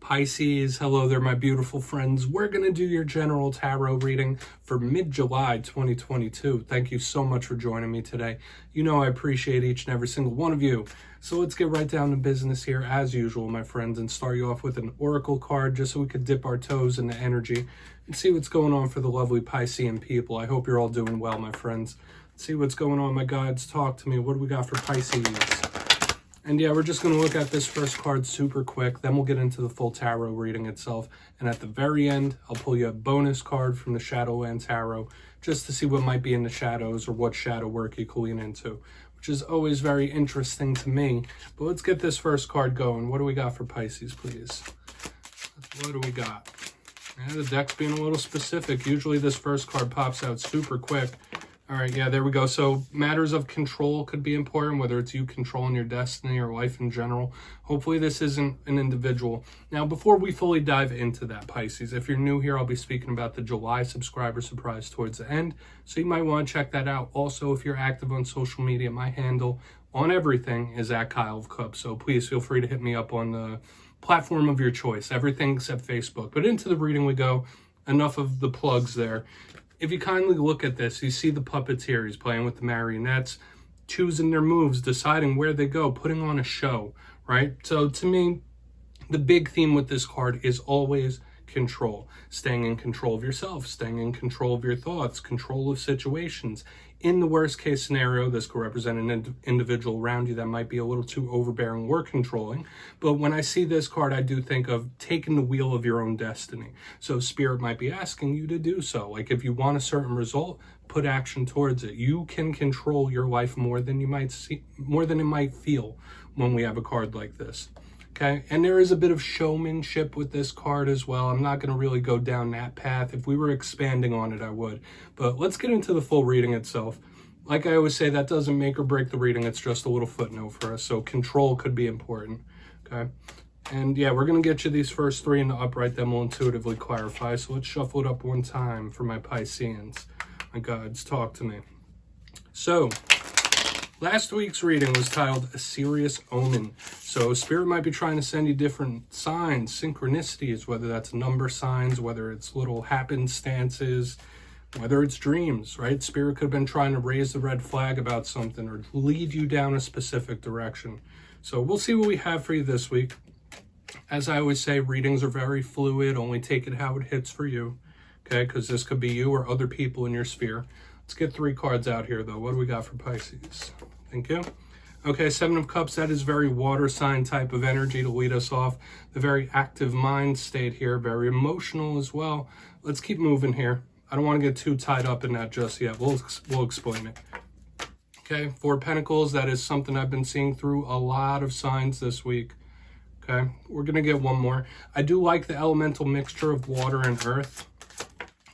Pisces, hello there, my beautiful friends. We're going to do your general tarot reading for mid-July 2022. Thank you so much for joining me today. You know I appreciate each and every single one of you. So let's get right down to business here, as usual, my friends, and start you off with an oracle card just so we could dip our toes into energy and see what's going on for the lovely Piscean people. I hope you're all doing well, my friends. Let's see what's going on, my guides. Talk to me. What do we got for Pisces? And yeah, we're just going to look at this first card super quick, then we'll get into the full tarot reading itself. And at the very end, I'll pull you a bonus card from the Shadowland Tarot just to see what might be in the shadows or what shadow work you can lean into, which is always very interesting to me. But let's get this first card going. What do we got for Pisces, please? What do we got? Yeah, the deck's being a little specific. Usually this first card pops out super quick. All right, yeah, there we go. So matters of control could be important, whether it's you controlling your destiny or life in general. Hopefully this isn't an individual. Now, before we fully dive into that, Pisces, if you're new here, I'll be speaking about the July subscriber surprise towards the end. So you might want to check that out. Also, if you're active on social media, my handle on everything is at kyleofcupsoracle. So please feel free to hit me up on the platform of your choice, everything except Facebook. But into the reading we go. Enough of the plugs there. If you kindly look at this, you see the puppeteer. He's playing with the marionettes, choosing their moves, deciding where they go, putting on a show, right? So to me, the big theme with this card is always control. Staying in control of yourself, staying in control of your thoughts, control of situations. In the worst case scenario, this could represent an individual around you that might be a little too overbearing or controlling. But when I see this card, I do think of taking the wheel of your own destiny. So Spirit might be asking you to do so. Like if you want a certain result, put action towards it. You can control your life more than you might see, more than it might feel when we have a card like this. Okay, and there is a bit of showmanship with this card as well. I'm not going to really go down that path. If we were expanding on it, I would. But let's get into the full reading itself. Like I always say, that doesn't make or break the reading. It's just a little footnote for us. So control could be important. Okay, and yeah, we're going to get you these first three in the upright, then we'll intuitively clarify. So let's shuffle it up one time for my Pisceans. My guides, talk to me. So last week's reading was titled A Serious Omen. So Spirit might be trying to send you different signs, synchronicities, whether that's number signs, whether it's little happenstances, whether it's dreams, right? Spirit could have been trying to raise the red flag about something or lead you down a specific direction. So we'll see what we have for you this week. As I always say, readings are very fluid. Only take it how it hits for you, okay? Because this could be you or other people in your sphere. Let's get three cards out here, though. What do we got for Pisces? Thank you. Okay, Seven of Cups, that is very water sign type of energy to lead us off. The very active mind state here, very emotional as well. Let's keep moving here. I don't want to get too tied up in that just yet. We'll explain it. Okay, Four of Pentacles, that is something I've been seeing through a lot of signs this week. Okay, we're going to get one more. I do like the elemental mixture of water and earth.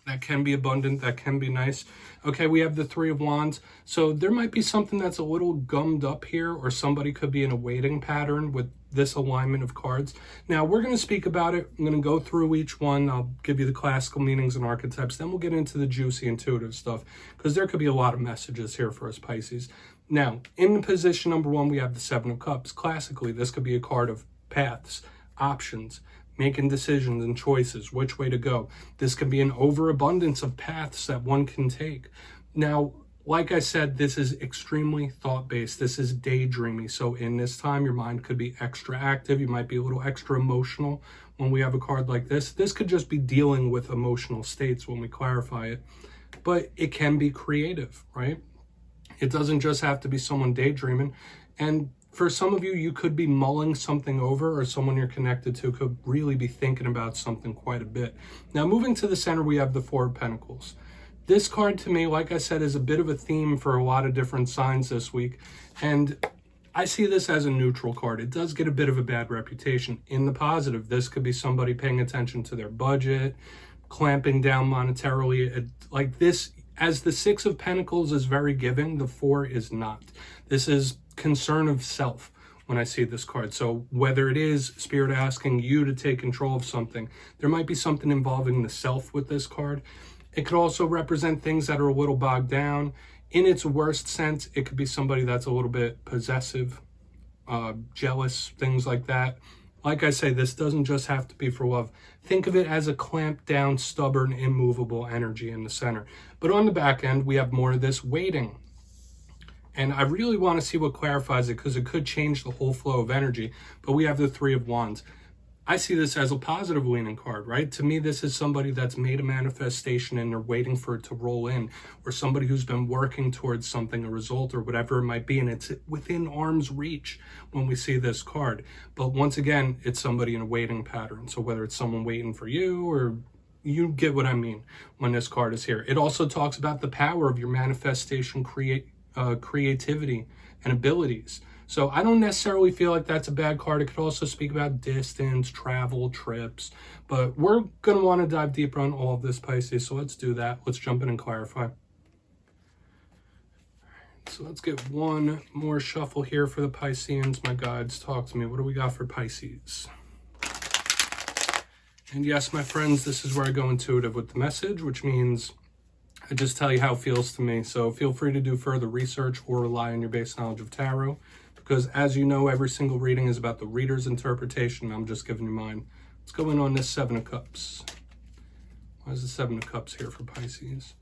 That can be abundant, that can be nice. Okay, we have the Three of Wands. So there might be something that's a little gummed up here, or somebody could be in a waiting pattern with this alignment of cards. Now, we're going to speak about it. I'm going to go through each one. I'll give you the classical meanings and archetypes. Then we'll get into the juicy intuitive stuff, because there could be a lot of messages here for us, Pisces. Now, in position number one, we have the Seven of Cups. Classically, this could be a card of paths, options, making decisions and choices, which way to go. This could be an overabundance of paths that one can take. Now, like I said, this is extremely thought-based. This is daydreamy. So in this time, your mind could be extra active. You might be a little extra emotional when we have a card like this. This could just be dealing with emotional states when we clarify it. But it can be creative, right? It doesn't just have to be someone daydreaming. And for some of you, you could be mulling something over, or someone you're connected to could really be thinking about something quite a bit. Now, moving to the center, we have the Four of Pentacles. This card, to me, like I said, is a bit of a theme for a lot of different signs this week. And I see this as a neutral card. It does get a bit of a bad reputation. In the positive, this could be somebody paying attention to their budget, clamping down monetarily. Like this, as the Six of Pentacles is very giving, the Four is not. This is concern of self when I see this card. So whether it is Spirit asking you to take control of something, there might be something involving the self with this card. It could also represent things that are a little bogged down. In its worst sense, it could be somebody that's a little bit possessive, jealous, things like that. Like I say, this doesn't just have to be for love. Think of it as a clamped down, stubborn, immovable energy in the center. But on the back end, we have more of this waiting. And I really want to see what clarifies it, because it could change the whole flow of energy. But we have the Three of Wands. I see this as a positive leaning card, right? To me, this is somebody that's made a manifestation and they're waiting for it to roll in, or somebody who's been working towards something, a result or whatever it might be, and it's within arm's reach when we see this card. But once again, it's somebody in a waiting pattern. So whether it's someone waiting for you, or you get what I mean when this card is here. It also talks about the power of your manifestation, creativity and abilities. So I don't necessarily feel like that's a bad card. It could also speak about distance, travel, trips. But we're going to want to dive deeper on all of this, Pisces. So let's do that. Let's jump in and clarify. So let's get one more shuffle here for the Pisceans. My guides, talk to me. What do we got for Pisces? And yes, my friends, this is where I go intuitive with the message, which means I just tell you how it feels to me. So feel free to do further research or rely on your base knowledge of tarot. Because as you know, every single reading is about the reader's interpretation. I'm just giving you mine. Let's go in on this Seven of Cups. Why is the Seven of Cups here for Pisces?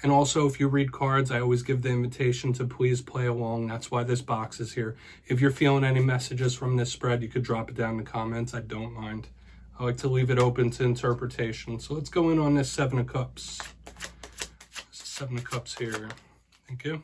And also, if you read cards, I always give the invitation to please play along. That's why this box is here. If you're feeling any messages from this spread, you could drop it down in the comments. I don't mind. I like to leave it open to interpretation. So let's go in on this Seven of Cups. Seven of Cups here. Thank you.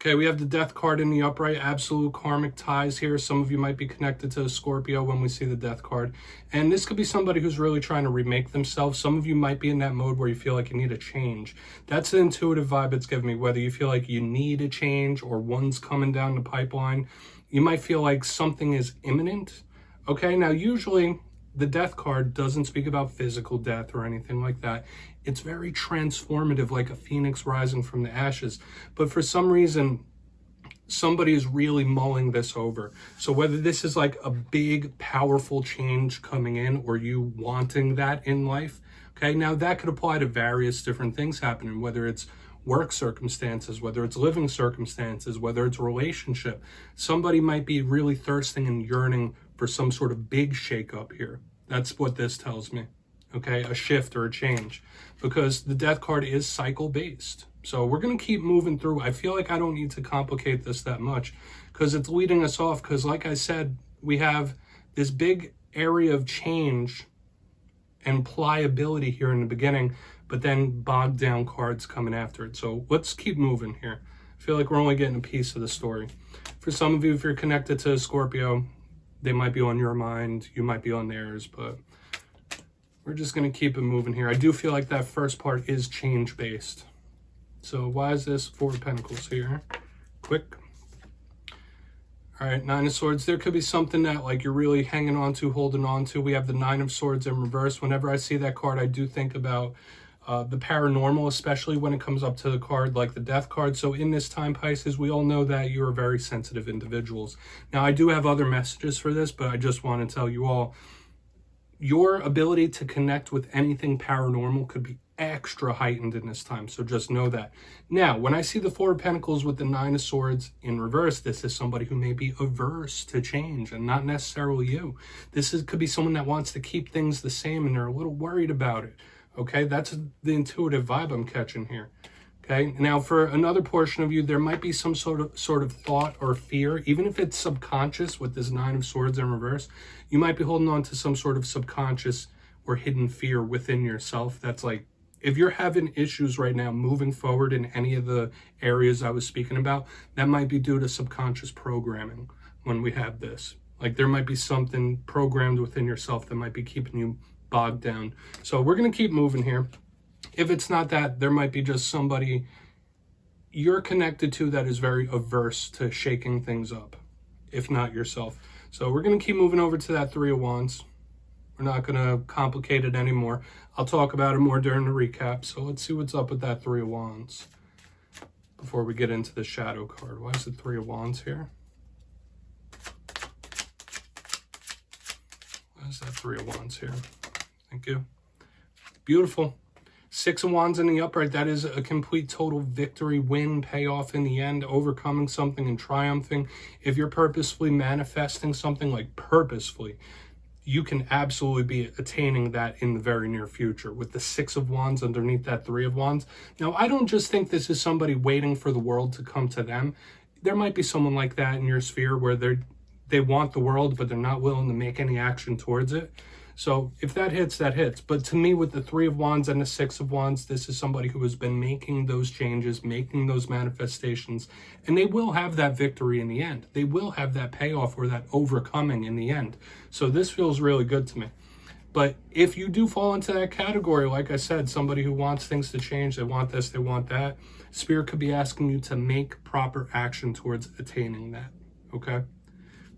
Okay, we have the Death card in the upright, absolute karmic ties here. Some of you might be connected to a Scorpio when we see the Death card. And this could be somebody who's really trying to remake themselves. Some of you might be in that mode where you feel like you need a change. That's the intuitive vibe it's giving me, whether you feel like you need a change or one's coming down the pipeline. You might feel like something is imminent. Okay, now usually the Death card doesn't speak about physical death or anything like that. It's very transformative, like a phoenix rising from the ashes. But for some reason, somebody is really mulling this over. So whether this is like a big, powerful change coming in, or you wanting that in life, okay, now that could apply to various different things happening, whether it's work circumstances, whether it's living circumstances, whether it's a relationship. Somebody might be really thirsting and yearning for some sort of big shakeup here. That's what this tells me. Okay, a shift or a change, because the Death card is cycle based. So we're going to keep moving through. I feel like I don't need to complicate this that much, because it's leading us off. Because like I said, we have this big area of change and pliability here in the beginning, but then bogged down cards coming after it. So let's keep moving here. I feel like we're only getting a piece of the story. For some of you, if you're connected to a Scorpio, they might be on your mind, you might be on theirs, but we're just going to keep it moving here. I do feel like that first part is change-based. So why is this Four of Pentacles here? Quick. All right, Nine of Swords. There could be something that like you're really hanging on to, holding on to. We have the Nine of Swords in reverse. Whenever I see that card, I do think about the paranormal, especially when it comes up to the card like the Death card. So in this time, Pisces, we all know that you are very sensitive individuals. Now, I do have other messages for this, but I just want to tell you all, your ability to connect with anything paranormal could be extra heightened in this time. So just know that. Now, when I see the Four of Pentacles with the Nine of Swords in reverse, this is somebody who may be averse to change, and not necessarily you. Could be someone that wants to keep things the same and they're a little worried about it. Okay, that's the intuitive vibe I'm catching here. Okay, now for another portion of you, there might be some sort of thought or fear, even if it's subconscious with this Nine of Swords in reverse. You might be holding on to some sort of subconscious or hidden fear within yourself. That's like, if you're having issues right now moving forward in any of the areas I was speaking about, that might be due to subconscious programming when we have this. Like there might be something programmed within yourself that might be keeping you bogged down. So we're going to keep moving here. If it's not that, there might be just somebody you're connected to that is very averse to shaking things up, if not yourself. So we're going to keep moving over to that Three of Wands. We're not going to complicate it anymore. I'll talk about it more during the recap. So let's see what's up with that Three of Wands before we get into the Shadow card. Why is the Three of Wands here? Why is that Three of Wands here? Thank you. Beautiful. Six of Wands in the upright, that is a complete total victory, win, payoff in the end, overcoming something and triumphing. If you're purposefully manifesting something, like purposefully, you can absolutely be attaining that in the very near future with the Six of Wands underneath that Three of Wands. Now, I don't just think this is somebody waiting for the world to come to them. There might be someone like that in your sphere where they want the world, but they're not willing to make any action towards it. So if that hits, that hits. But to me, with the Three of Wands and the Six of Wands, this is somebody who has been making those changes, making those manifestations, and they will have that victory in the end. They will have that payoff or that overcoming in the end. So this feels really good to me. But if you do fall into that category, like I said, somebody who wants things to change, they want this, they want that, Spirit could be asking you to make proper action towards attaining that, okay?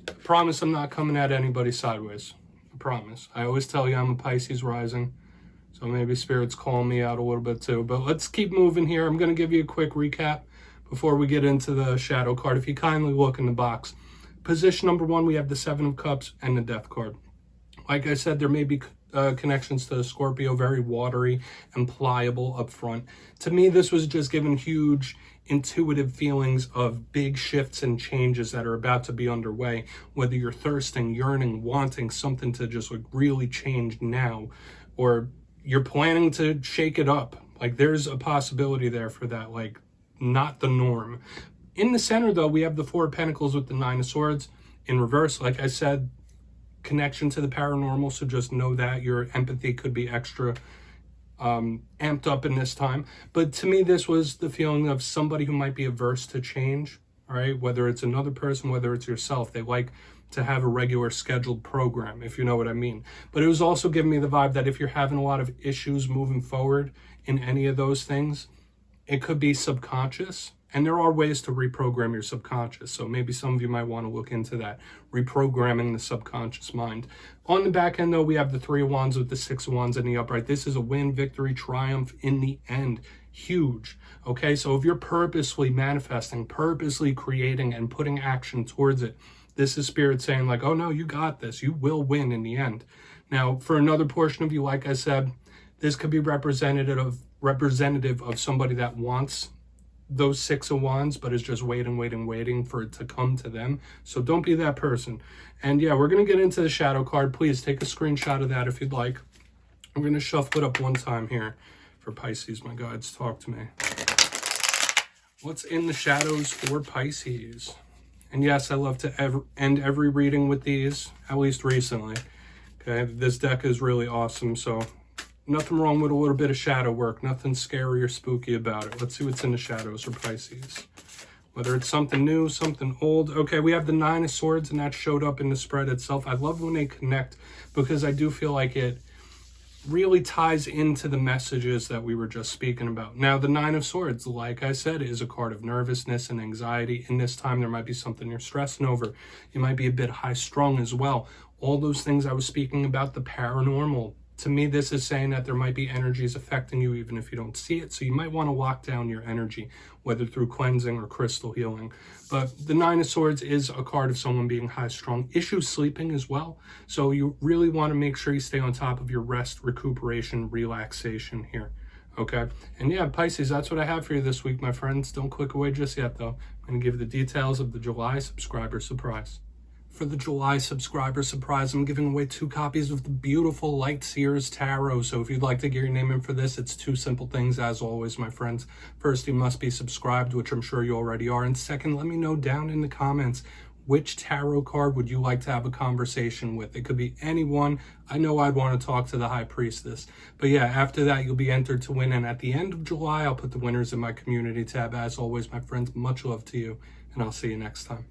I promise I'm not coming at anybody sideways. I promise. I always tell you I'm a Pisces rising, so maybe Spirit's calling me out a little bit too. But let's keep moving here. I'm going to give you a quick recap before we get into the shadow card. If you kindly look in the box. Position number 1, we have the Seven of Cups and the Death card. Like I said, there may be connections to the Scorpio, very watery and pliable up front. To me, this was just given huge intuitive feelings of big shifts and changes that are about to be underway, whether you're thirsting, yearning, wanting something to just like really change now, or you're planning to shake it up. Like there's a possibility there for that, like not the norm. In the center though, we have the Four of Pentacles with the Nine of Swords in reverse. Like I said, connection to the paranormal, so just know that your empathy could be extra amped up in this time. But to me, this was the feeling of somebody who might be averse to change, all right? Whether it's another person, whether it's yourself, they like to have a regular scheduled program, if you know what I mean. But it was also giving me the vibe that if you're having a lot of issues moving forward in any of those things, it could be subconscious. And there are ways to reprogram your subconscious. So maybe some of you might want to look into that, reprogramming the subconscious mind. On the back end, though, we have the Three of Wands with the Six of Wands in the upright. This is a win, victory, triumph in the end. Huge. Okay, so if you're purposely manifesting, purposely creating and putting action towards it, this is Spirit saying like, oh no, you got this. You will win in the end. Now, for another portion of you, like I said, this could be representative of somebody that wants those Six of Wands, but is just waiting for it to come to them. So don't be that person. And yeah, we're going to get into the shadow card. Please take a screenshot of that if you'd like. I'm going to shuffle it up one time here for Pisces. My guides, talk to me. What's in the shadows for Pisces? And yes, I love to end every reading with these, at least recently. Okay, this deck is really awesome, so nothing wrong with a little bit of shadow work. Nothing scary or spooky about it. Let's see what's in the shadows for Pisces. Whether it's something new, something old. Okay, we have the Nine of Swords, and that showed up in the spread itself. I love when they connect because I do feel like it really ties into the messages that we were just speaking about. Now, the Nine of Swords, like I said, is a card of nervousness and anxiety. In this time, there might be something you're stressing over. You might be a bit high-strung as well. All those things I was speaking about, the paranormal. To me, this is saying that there might be energies affecting you even if you don't see it. So you might want to lock down your energy, whether through cleansing or crystal healing. But the Nine of Swords is a card of someone being high-strung. Issues sleeping as well. So you really want to make sure you stay on top of your rest, recuperation, relaxation here. Okay? And yeah, Pisces, that's what I have for you this week, my friends. Don't click away just yet, though. I'm going to give you the details of the July subscriber surprise. For the July subscriber surprise, I'm giving away 2 copies of the beautiful Light Seers Tarot. So if you'd like to get your name in for this, it's 2 simple things, as always, my friends. First, you must be subscribed, which I'm sure you already are. And second, let me know down in the comments, which tarot card would you like to have a conversation with? It could be anyone. I know I'd want to talk to the High Priestess. But yeah, after that, you'll be entered to win. And at the end of July, I'll put the winners in my community tab. As always, my friends, much love to you, and I'll see you next time.